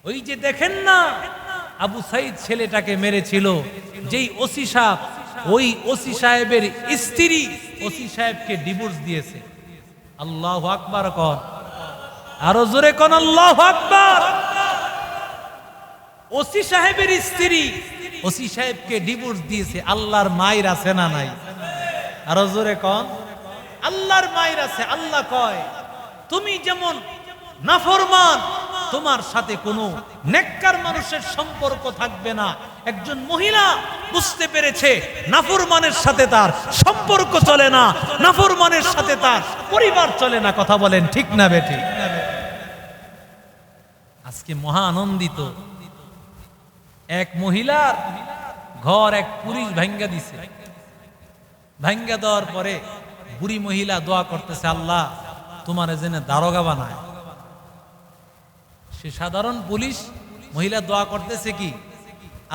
ওই যে দেখেন না আবু সাইদ ছেলেটাকে মেরেছিল, যেই ওসি সাহেব, ওই ওসি সাহেবের স্ত্রী ওসি সাহেবকে ডিভোর্স দিয়েছে। আল্লাহু আকবার কোন, আরো জোরে কোন আল্লাহু আকবার। ওসি সাহেবের স্ত্রী ওসি সাহেবকে ডিভোর্স দিয়েছে। আল্লাহর মায়ের আছে না নাই? আরো জোরে কোন, আল্লাহর মায়ের আছে। আল্লাহ কয় তুমি যেমন নাফরমান, তোমার সাথে কোনো নেককার মানুষের সম্পর্ক থাকবে না। একজন মহিলা বুঝতে পেরেছে নাফরমানের সাথে তার সম্পর্ক চলে না, নাফরমানের সাথে তার পরিবার চলে না। কথা বলেন ঠিক না বেঠিক? আজকে মহা আনন্দিত, এক মহিলার ঘর এক পুলিশ ভাঙ্গা দিছে। ভাঙ্গা দেওয়ার পরে বুড়ি মহিলা দোয়া করতেছে, আল্লাহ তোমার যেন দারোগা বানায়। সে সাধারণ পুলিশ, মহিলা দোয়া করতেছে কি,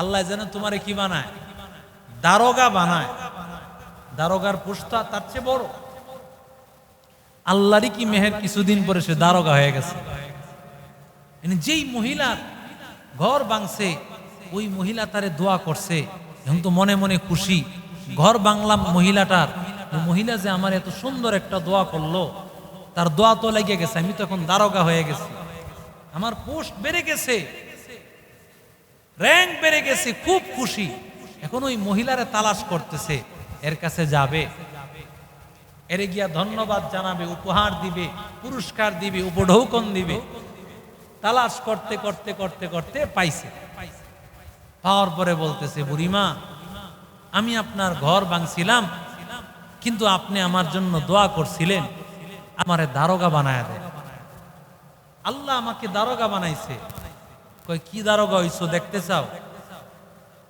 আল্লাহ যেন তোমারে কি বানায়, দারোগা বানায়। দারোগার পোস্ট তার চেয়ে বড়। আল্লাহরই কি মেহের, কিছুদিন পরে সে দারোগা হয়ে গেছে। যেই মহিলার ঘর ভাঙছে, ওই মহিলা তারে দোয়া করছে, এখন তো মনে মনে খুশি, ঘর বাংলাম মহিলাটার। মহিলা যে আমার এত সুন্দর একটা দোয়া করলো, তার দোয়া তো লেগে গেছে, আমি তো এখন দারোগা হয়ে গেছি, আমার পোস্ট বেড়ে গেছে, র্যাঙ্ক বেড়ে গেছে, খুব খুশি। এখন ওই মহিলারে তালাশ করতেছে, এর কাছে যাবে, এরে গিয়া ধন্যবাদ জানাবে, উপহার দিবে, পুরস্কার দিবে, উপঢৌকন দিবে। তালাশ করতে করতে করতে করতে পাইছে। পাওয়ার পরে বলতেছে, বুড়িমা আমি আপনার ঘর ভাঙছিলাম, কিন্তু আপনি আমার জন্য দোয়া করছিলেন, আমারে দারোগা বানায় দেন। আল্লাহ আমাকে দারোগা বানাইছে। কই কি দারোগা হইছো দেখতে চাও?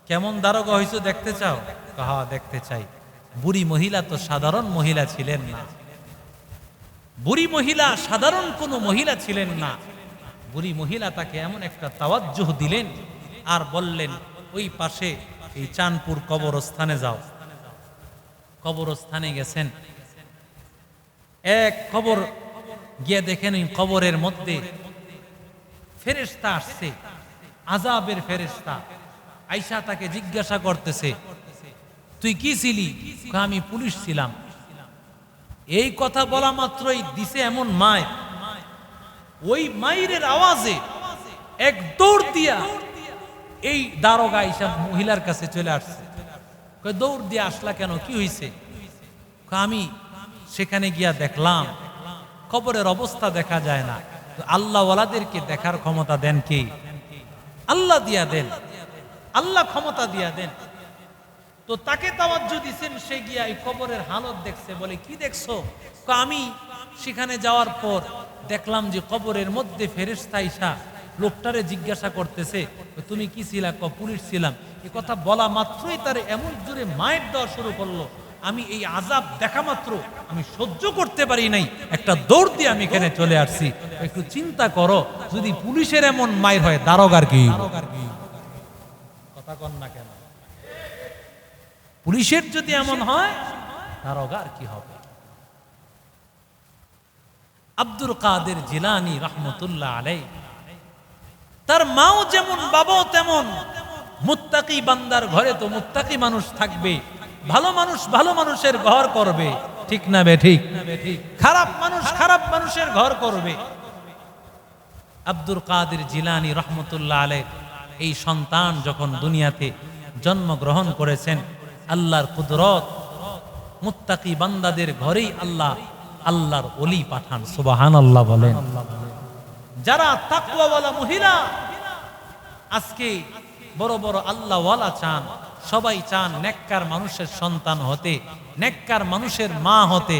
কেমন দারোগা হইছো দেখতে চাও? হ্যাঁ দেখতে চাই। বুড়ি মহিলা তো সাধারণ মহিলা ছিলেন না। বুড়ি মহিলা সাধারণ কোনো মহিলা ছিলেন না। বুড়ি মহিলা তাকে এমন একটা তাওয়াজ্জুহ দিলেন আর বললেন, ওই পাশে এই চাঁদপুর কবরস্থানে যাও। কবরস্থানে গেছেন, এক কবর গিয়ে দেখেন ওই কবরের মধ্যে ফেরেশতা আসছে, আযাবের ফেরেশতা। আয়েশা তাকে জিজ্ঞাসা করতেছে, তুই কি ছিলি? আমি পুলিশ ছিলাম। এই কথা বলা মাত্রই দিছে এমন মায়, ওই মায়ের আওয়াজে এক দৌড় দিয়া এই দারোগা আয়েশা মহিলার কাছে চলে আসছে। দৌড় দিয়ে আসলা কেন, কি হয়েছে? আমি সেখানে গিয়া দেখলাম কবরের অবস্থা দেখা যায় না, আল্লাহ ওয়ালাদেরকে দেখার ক্ষমতা দেন কে? আল্লাহ দিয়া দেন, আল্লাহ ক্ষমতা দিয়া দেন। তো তাকে তাওয়াজ্জু দিছেন, সে গিয়া এই কবরের হালত দেখছে। বলে কি দেখছো? আমি সেখানে যাওয়ার পর দেখলাম যে কবরের মধ্যে ফেরেশতা আয়েশা লোকটারে জিজ্ঞাসা করতেছে, তুমি কি ছিলা? পুলিশ ছিলাম। এ কথা বলা মাত্রই তারে এমন জোরে মায়ের দেওয়া শুরু করলো, আমি এই আযাব দেখা মাত্র আমি সহ্য করতে পারি নাই, একটা দৌড় দিয়ে আমি এখানে চলে আসছি। একটু চিন্তা করো, যদি পুলিশের এমন মায়ের হয়, দারোগার কি? কথা কন না কেন? পুলিশের যদি এমন হয়, দারোগার কি হবে? আব্দুল কাদের জিলানী রাহমাতুল্লাহ আলাইহি, তার মাও যেমন বাবাও তেমন। মুত্তাকি বান্দার ঘরে তো মুত্তাকি মানুষ থাকবে, ভালো মানুষ ভালো মানুষের ঘর করবে, ঠিক না বেঠিক? খারাপ মানুষ খারাপ মানুষের ঘর করবে। আব্দুল কাদের জিলানী রাহমাতুল্লাহ আলাইহি এই সন্তান যখন দুনিয়াতে জন্মগ্রহণ করেছেন, আল্লাহর কুদরত, মুত্তাকি বান্দাদের ঘরেই আল্লাহ আল্লাহর ওলি পাঠান। সুবহানাল্লাহ বলেন। যারা তাকওয়াওয়ালা মহিলা আজকে বড় বড় আল্লাহওয়ালা চান, সবাই চান নেককার মানুষের সন্তান হতে, নেককার মানুষের মা হতে,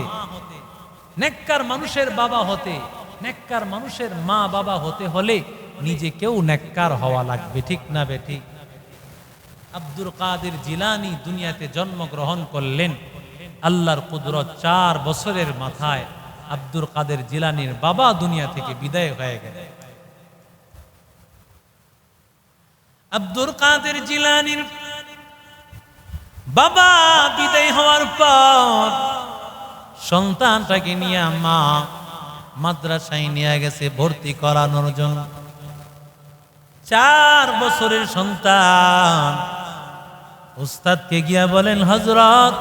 নেককার মানুষের বাবা হতে। নেককার মানুষের মা বাবা হতে হলে নিজেকেও নেককার হওয়া লাগবে, ঠিক না বেঠিক? আব্দুল কাদের জিলানী দুনিয়াতে জন্মগ্রহণ করলেন। আল্লাহর কুদরত, 4 বছরের মাথায় আব্দুল কাদের জিলানীর বাবা দুনিয়া থেকে বিদায় হয়ে গেলেন। আব্দুল কাদের জিলানীর বাবা বিদায় হওয়ার পর সন্তানটাকে নিয়ে মা মাদ্রাসায় নিয়ে গেছে ভর্তি করানোর জন্য। 4 বছরের সন্তান উস্তাদকে গিয়া বলেন, হযরত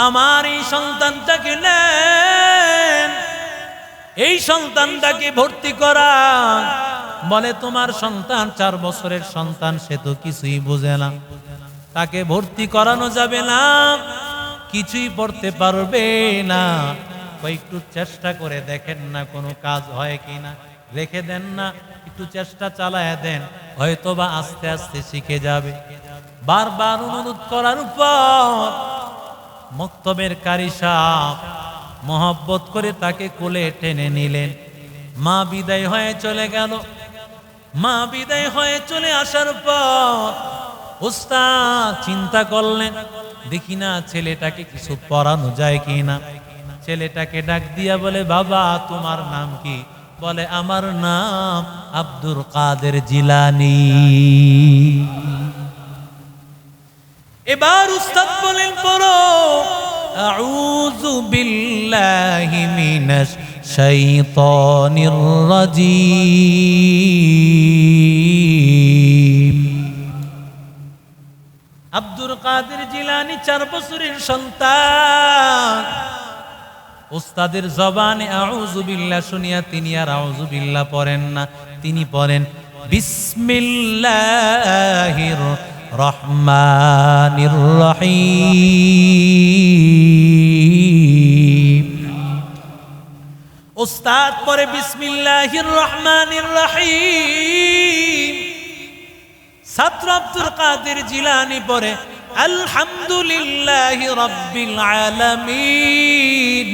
আমার এই সন্তানটাকে নেন, এই সন্তানটাকে ভর্তি করা। বলে, তোমার সন্তান 4 বছরের সন্তান, সে তো কিছুই বোঝে না, তাকে ভর্তি করানো যাবে না, কিছুই পড়তে পারবে না। একটু চেষ্টা করে দেখেন না কোনো কাজ হয় কিনা, রেখে দেন না, একটু চেষ্টা চালায় দেন, হয়তোবা আস্তে আস্তে শিখে যাবে। বারবার অনুরোধ করার পর মক্তবের কারি সাহেব মহব্বত করে তাকে কোলে টেনে নিলেন। মা বিদায় হয়ে চলে গেল। মা বিদায় হয়ে চলে আসার পর উস্তাদ চিন্তা করলেন, দেখি না ছেলেটাকে কিছু পড়ানো যায় কিনা। ছেলেটাকে ডাক দিয়া বলে, বাবা তোমার নাম কি? বলে, আমার নাম আব্দুল কাদের জিলানী। এবার উস্তাদ বলেন, পড়ো, আউযু বিল্লাহি মিনাশ শাইতানির রাজীম। আব্দুল কাদের জিলানী 4 বছরের সন্তান। উস্তাদের জবানে আউযু বিল্লাহ শুনিয়া তিনি আর আউযু বিল্লাহ পড়েন না, তিনি পড়েন বিসমিল্লাহির রহমানির রহিম। উস্তাদ পড়ে বিসমিল্লাহির রহমানির রহিম। ছাত্র আব্দুল কাদের জিলানী পড়ে আলহামদুলিল্লাহি রাব্বিল আলামিন।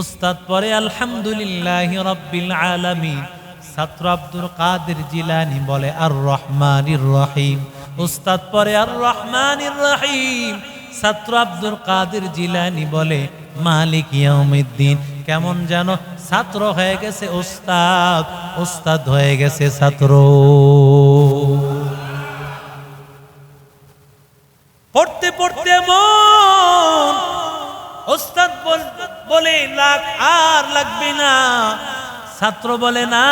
উস্তাদ পড়ে আলহামদুলিল্লাহি রাব্বিল আলামিন। ছাত্র আব্দুল কাদের জিলানী বলে আর রহমানির রহিম। উস্তাদ পড়ে আর রহমানির রহিম। ছাত্র আব্দুল কাদের জিলানী বলে মালিক ইয়াউমিদ্দিন। কেমন যেন ছাত্র হয়ে গেছে উস্তাদ, উস্তাদ হয়ে গেছে ছাত্র। পড়তে পড়তে মন উস্তাদ বলে আর লাগবে না। ছাত্র বলে না,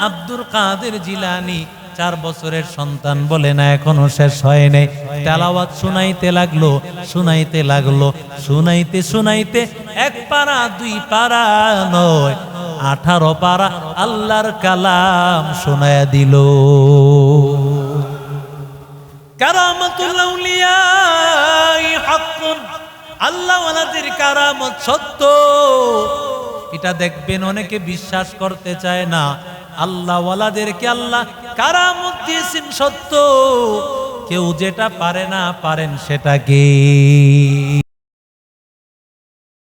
আব্দুল কাদের জিলানী 4 বছরের সন্তান বলে না এখনো শেষ হয় নাই। তেলাওয়াত শুনাইতে লাগলো, শুনাইতে লাগলো, শুনাইতে শুনাইতে 1 পারা 2 পারা নয় 18 পারা আল্লাহর কালাম শোনায়া দিল। কারামাতুল আউলিয়া হাক্কুন, আল্লাহ ওয়ালাদের কারামত সত্য। এটা দেখবেন অনেকে বিশ্বাস করতে চায় না। আল্লাহ ওয়ালাদেরকে আল্লাহ কারামত দিয়েছেন সত্য, কেউ যেটা পারে না পারেন সেটাকে।